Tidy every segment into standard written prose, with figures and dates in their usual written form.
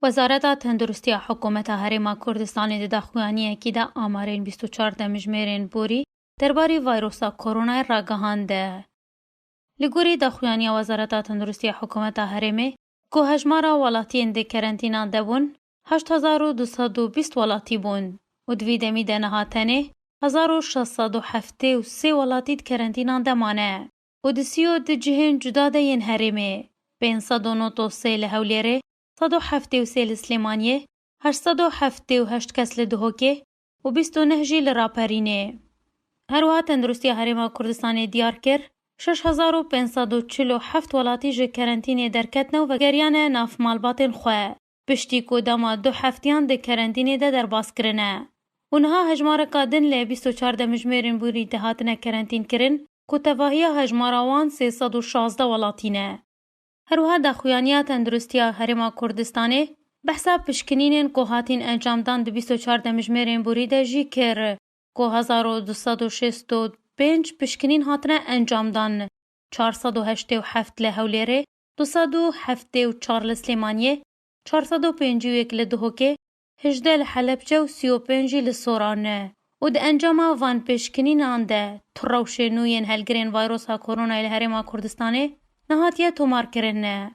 وزارت تندرستی حکومت هرما کردستان داخوانیه دا آمارین 24 مجمرین بوری درباره ویروس کرونا را گهانده. لگوری داخوانی وزارت تندرستی حکومت هرمه که هجمارا ولاتی ده کرنتینا دبون 8220 ولاتی بون و دوی دمی ده نهاتنه 1673 ولاتی کرنتینا دمانه و دسیو ده جهن جدا ده ین هرمه 593 لحولیره 173 لسلیمانیه 878 کس لدهوکه و 29 جی لراپرینه. هروها تندرستی هرما کردستان دیار کر 6547 ولاتی جه کرنتینه درکتنو و گریان ناف مالباتن خواه. پشتی کوداما 2 هفتیان ده کرنتینه ده در باس کرنه. اونها هجمار کادن لی 24 مجمرین بوری دهاتنه کرنتین کرن که تواهی هجماراوان 316 ولاتینه. هروها داخویانیا تندرستی هرما کردستانه بحثا پشکنینین که هاتین انجامدان ده 24 مجمرین بوری ده جی کر که 1265 پشکنین هاتنه انجامدان 487 لحولیره 274 لسلیمانیه 451 لدهوکه 18 لحلبچه و 35 لسورانه و ده انجام وان پشکنین آنده تروشه نوین هلگرین ویروس ها کرونا الهرما کردستانه نهاتیه تومار کرنه.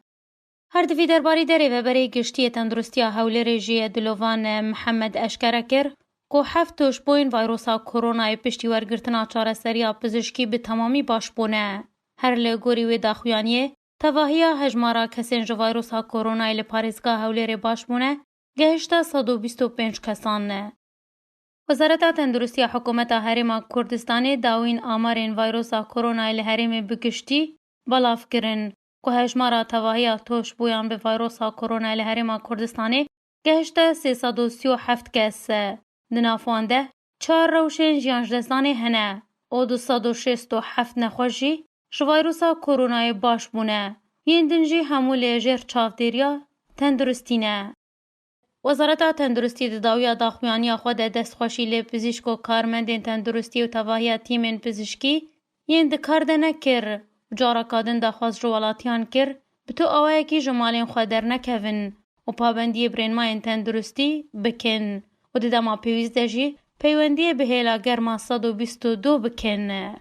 هر دوی درباری داره و برای گشتی تندرستی حول رژی دلوان محمد اشکره کر که 7 توش بوین ویروس ها کرونا پشتی ورگرتنا چاره سریا پزشکی به تمامی باش بونه. هر لگوری و داخویانیه تواهی هجمارا کسین جو ویروس ها کرونا لپاریزگاه حول ری باش بونه گهشتا 125 کسانه. وزارت تندرستی حکومت هرما کردستان داوین آمارین ویروس ها کرونا لهرم بگشتی بلاف کرن که هجمارا تواهی توش بویان به ویروس ها کرونا لهرما کردستان گهشتا 337 کس دنافوانده 4 روشن جیانجدستانی هنه او 267 نخوشی شو ویروس ها کرونا باش بونه ین دنجی همو لیجر چاودیریا تندرستینه. وزارت تندرستی داویا داخویانی خود دستخوشی لی پزشک و کارمندین تندرستی و تواهی تیمین پزشکی ین دکار ده نکر جارا کادن دخواست جو ولاتیان کر بتو آوه کی جمالین خود در نکوین و پابندی برینماین تندرستی بکن و ده دما پیویز ده جی پیوندی به هیلا گرما 122 بکن.